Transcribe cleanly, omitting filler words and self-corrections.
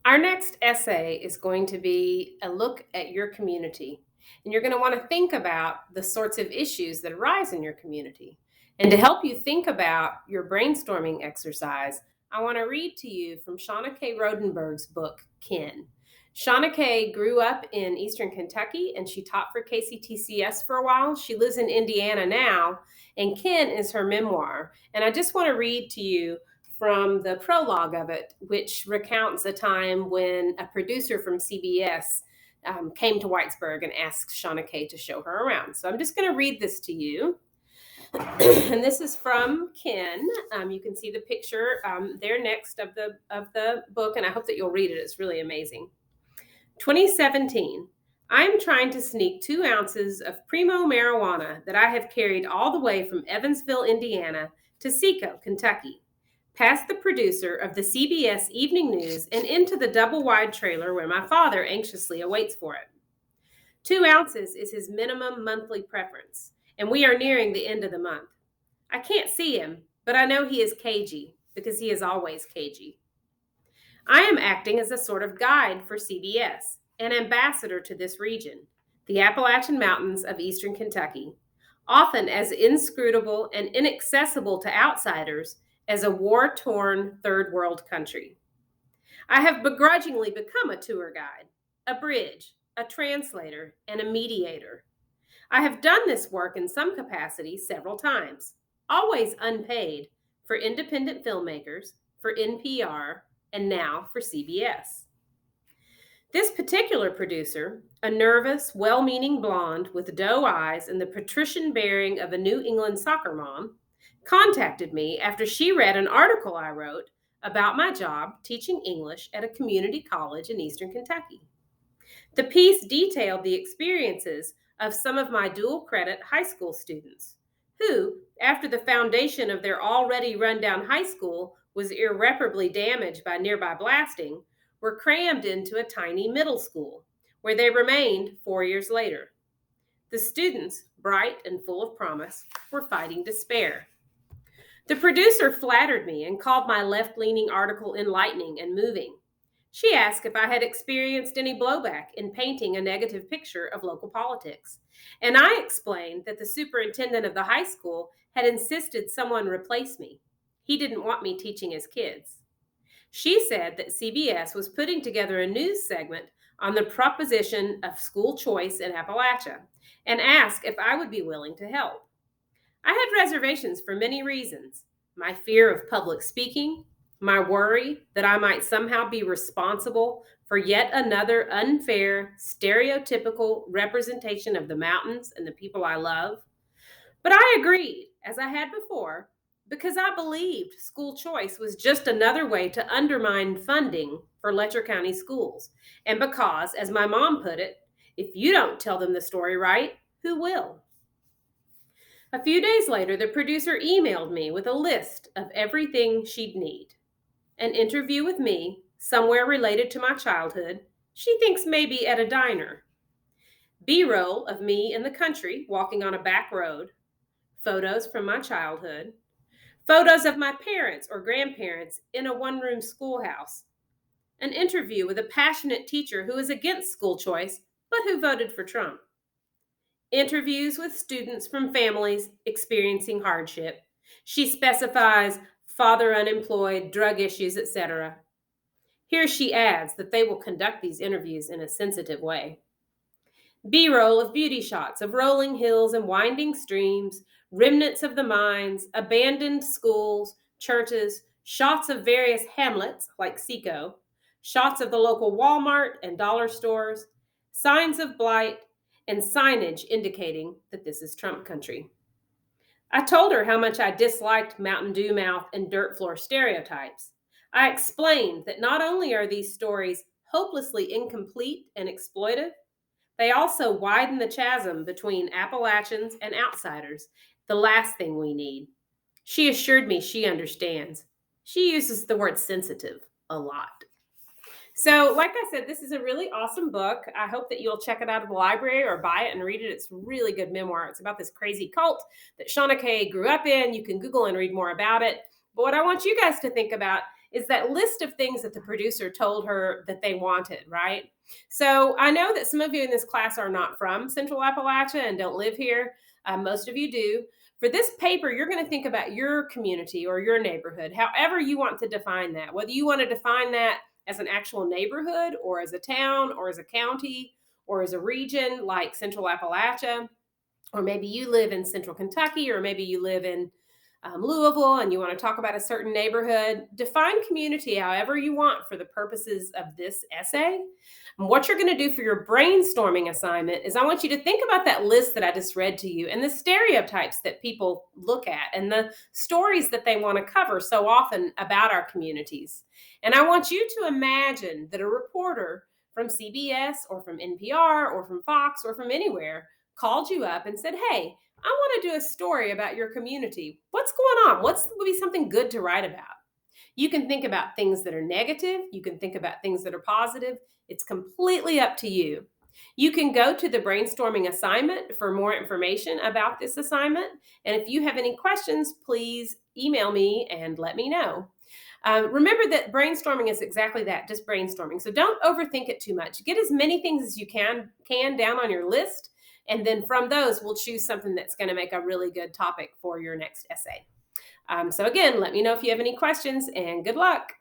Our next essay is going to be a look at your community. And you're going to want to think about the sorts of issues that arise in your community. And to help you think about your brainstorming exercise, I want to read to you from Shauna K. Rodenberg's book, Kin. Shauna K. grew up in Eastern Kentucky and she taught for KCTCS for a while. She lives in Indiana now, and Kin is her memoir. And I just want to read to you from the prologue of it, which recounts a time when a producer from CBS came to Whitesburg and asked Shauna Kay to show her around. So I'm just going to read this to you. And this is from Ken. You can see the picture there next of the book, and I hope that you'll read it. It's really amazing. 2017. I'm trying to sneak 2 ounces of primo marijuana that I have carried all the way from Evansville, Indiana to Seco, Kentucky, past the producer of the CBS Evening News and into the double-wide trailer where my father anxiously awaits for it. 2 ounces is his minimum monthly preference, and we are nearing the end of the month. I can't see him, but I know he is cagey because he is always cagey. I am acting as a sort of guide for CBS, an ambassador to this region, the Appalachian Mountains of eastern Kentucky, often as inscrutable and inaccessible to outsiders as a war-torn third world country. I have begrudgingly become a tour guide, a bridge, a translator, and a mediator. I have done this work in some capacity several times, always unpaid, for independent filmmakers, for NPR, and now for CBS. This particular producer, a nervous, well-meaning blonde with doe eyes and the patrician bearing of a New England soccer mom, contacted me after she read an article I wrote about my job teaching English at a community college in eastern Kentucky. The piece detailed the experiences of some of my dual credit high school students who, after the foundation of their already rundown high school was irreparably damaged by nearby blasting, were crammed into a tiny middle school, where they remained 4 years later. The students, bright and full of promise, were fighting despair. The producer flattered me and called my left-leaning article enlightening and moving. She asked if I had experienced any blowback in painting a negative picture of local politics, and I explained that the superintendent of the high school had insisted someone replace me. He didn't want me teaching his kids. She said that CBS was putting together a news segment on the proposition of school choice in Appalachia and asked if I would be willing to help. I had reservations for many reasons: my fear of public speaking, my worry that I might somehow be responsible for yet another unfair, stereotypical representation of the mountains and the people I love. But I agreed, as I had before, because I believed school choice was just another way to undermine funding for Letcher County schools. And because, as my mom put it, if you don't tell them the story right, who will? A few days later, the producer emailed me with a list of everything she'd need. An interview with me, somewhere related to my childhood, she thinks maybe at a diner. B-roll of me in the country walking on a back road, photos from my childhood, photos of my parents or grandparents in a one-room schoolhouse, an interview with a passionate teacher who is against school choice but who voted for Trump, interviews with students from families experiencing hardship. She specifies father unemployed, drug issues, etc. Here she adds that they will conduct these interviews in a sensitive way. B-roll of beauty shots of rolling hills and winding streams, remnants of the mines, abandoned schools, churches, shots of various hamlets like Seco, shots of the local Walmart and dollar stores, signs of blight, and signage indicating that this is Trump country. I told her how much I disliked Mountain Dew mouth and dirt floor stereotypes. I explained that not only are these stories hopelessly incomplete and exploitive, they also widen the chasm between Appalachians and outsiders, the last thing we need. She assured me she understands. She uses the word sensitive a lot. So, like I said, this is a really awesome book. I hope that you'll check it out at the library or buy it and read it. It's a really good memoir. It's about this crazy cult that Shauna Kay grew up in. You can Google and read more about it. But what I want you guys to think about is that list of things that the producer told her that they wanted, right? So I know that some of you in this class are not from Central Appalachia and don't live here. Most of you do. For this paper, you're going to think about your community or your neighborhood, however you want to define that, whether you want to define that as an actual neighborhood or as a town or as a county or as a region like Central Appalachia, or maybe you live in Central Kentucky, or maybe you live in Louisville and you want to talk about a certain neighborhood. Define community however you want for the purposes of this essay. And what you're going to do for your brainstorming assignment is I want you to think about that list that I just read to you and the stereotypes that people look at and the stories that they want to cover so often about our communities. And I want you to imagine that a reporter from CBS or from NPR or from Fox or from anywhere called you up and said, "Hey, I want to do a story about your community. What's going on? What's would be something good to write about?" You can think about things that are negative. You can think about things that are positive. It's completely up to you. You can go to the brainstorming assignment for more information about this assignment. And if you have any questions, please email me and let me know. Remember that brainstorming is exactly that, just brainstorming. So don't overthink it too much. Get as many things as you can down on your list, and then from those, we'll choose something that's going to make a really good topic for your next essay. So again, let me know if you have any questions, and good luck.